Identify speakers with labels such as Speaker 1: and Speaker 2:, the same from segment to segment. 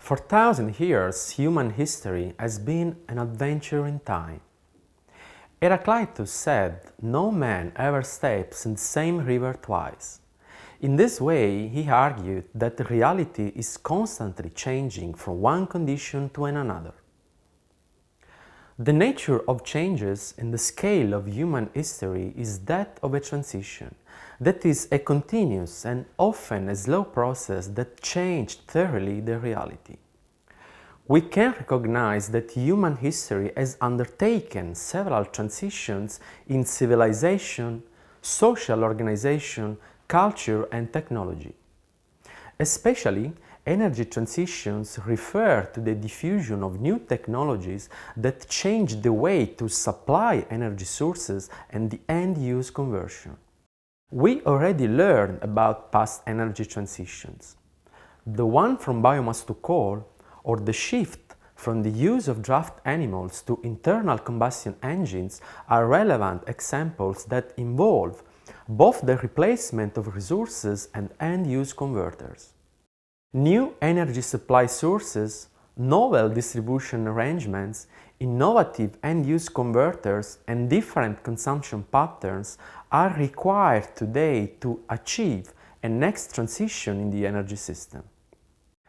Speaker 1: For 1,000 years, human history has been an adventure in time. Heraclitus said, "No man ever steps in the same river twice." In this way, he argued that reality is constantly changing from one condition to another. The nature of changes in the scale of human history is that of a transition, that is, a continuous and often a slow process that changed thoroughly the reality. We can recognize that human history has undertaken several transitions in civilization, social organization, culture and technology. Especially, energy transitions refer to the diffusion of new technologies that change the way to supply energy sources and the end-use conversion. We already learned about past energy transitions. The one from biomass to coal, or the shift from the use of draft animals to internal combustion engines are relevant examples that involve both the replacement of resources and end-use converters. New energy supply sources, novel distribution arrangements, innovative end-use converters and different consumption patterns are required today to achieve a next transition in the energy system.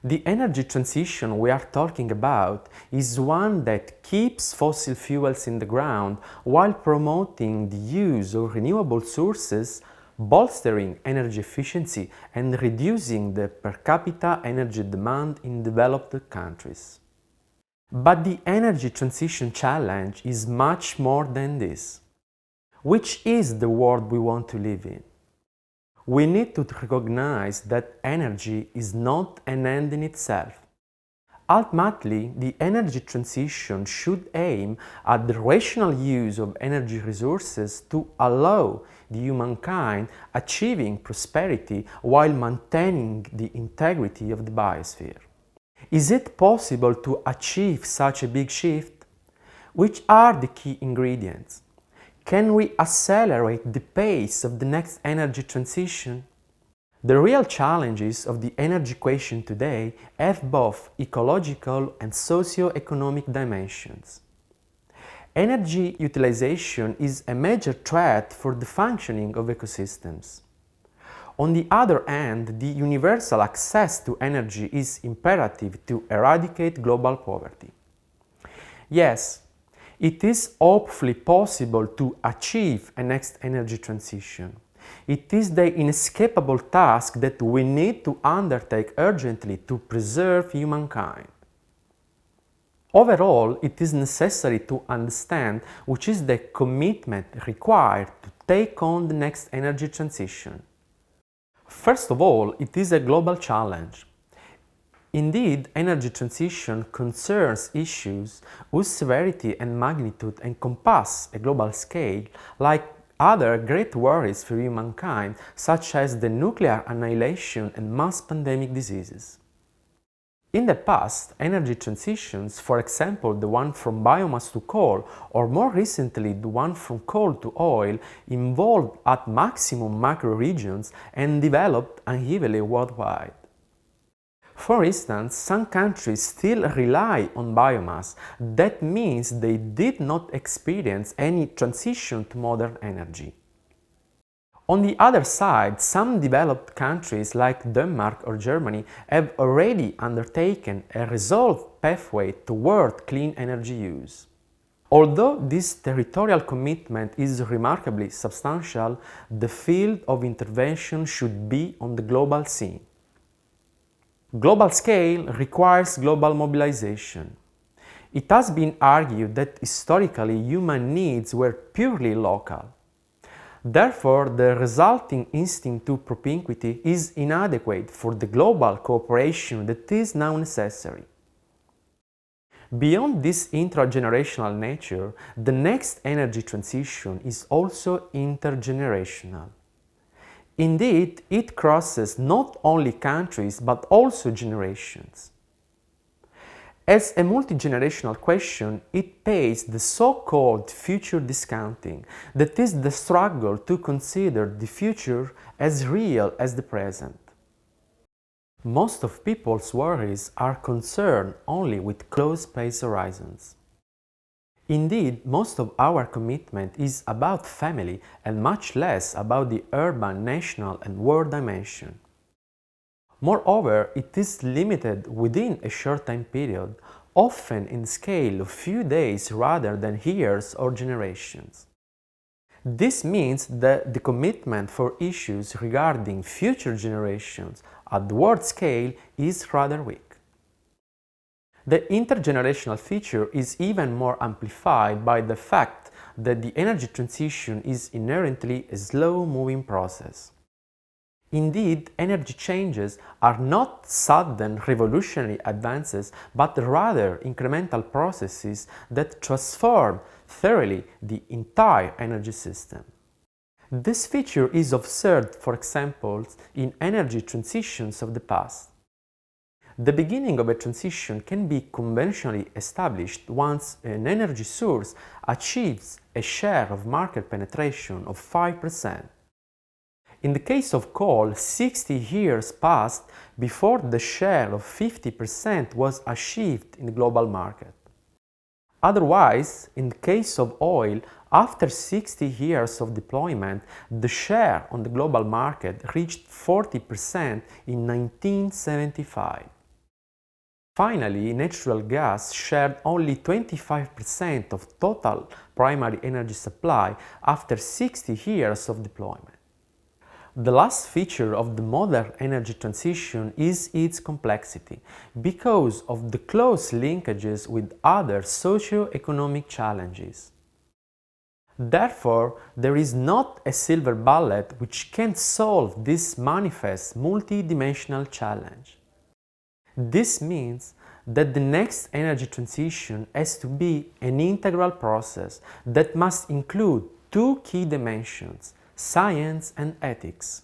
Speaker 1: The energy transition we are talking about is one that keeps fossil fuels in the ground while promoting the use of renewable sources, bolstering energy efficiency and reducing the per capita energy demand in developed countries. But the energy transition challenge is much more than this. Which is the world we want to live in? We need to recognize that energy is not an end in itself. Ultimately, the energy transition should aim at the rational use of energy resources to allow the humankind achieving prosperity while maintaining the integrity of the biosphere. Is it possible to achieve such a big shift? Which are the key ingredients? Can we accelerate the pace of the next energy transition? The real challenges of the energy equation today have both ecological and socio-economic dimensions. Energy utilization is a major threat for the functioning of ecosystems. On the other hand, the universal access to energy is imperative to eradicate global poverty. Yes, it is hopefully possible to achieve a next energy transition. It is the inescapable task that we need to undertake urgently to preserve humankind. Overall, it is necessary to understand which is the commitment required to take on the next energy transition. First of all, it is a global challenge. Indeed, energy transition concerns issues whose severity and magnitude encompass a global scale, like other great worries for humankind, such as the nuclear annihilation and mass pandemic diseases. In the past, energy transitions, for example the one from biomass to coal, or more recently the one from coal to oil, involved at maximum macro regions and developed unevenly worldwide. For instance, some countries still rely on biomass. That means they did not experience any transition to modern energy. On the other side, some developed countries like Denmark or Germany have already undertaken a resolved pathway toward clean energy use. Although this territorial commitment is remarkably substantial, the field of intervention should be on the global scene. Global scale requires global mobilization. It has been argued that historically human needs were purely local. Therefore, the resulting instinct to propinquity is inadequate for the global cooperation that is now necessary. Beyond this intragenerational nature, the next energy transition is also intergenerational. Indeed, it crosses not only countries but also generations. As a multi-generational question, it pays the so-called future discounting, that is the struggle to consider the future as real as the present. Most of people's worries are concerned only with close space horizons. Indeed, most of our commitment is about family and much less about the urban, national and world dimension. Moreover, it is limited within a short time period, often in scale of few days rather than years or generations. This means that the commitment for issues regarding future generations at the world scale is rather weak. The intergenerational feature is even more amplified by the fact that the energy transition is inherently a slow-moving process. Indeed, energy changes are not sudden revolutionary advances, but rather incremental processes that transform thoroughly the entire energy system. This feature is observed, for example, in energy transitions of the past. The beginning of a transition can be conventionally established once an energy source achieves a share of market penetration of 5%. In the case of coal, 60 years passed before the share of 50% was achieved in the global market. Otherwise, in the case of oil, after 60 years of deployment, the share on the global market reached 40% in 1975. Finally, natural gas shared only 25% of total primary energy supply after 60 years of deployment. The last feature of the modern energy transition is its complexity, because of the close linkages with other socio-economic challenges. Therefore, there is not a silver bullet which can solve this manifest multi-dimensional challenge. This means that the next energy transition has to be an integral process that must include two key dimensions: science and ethics.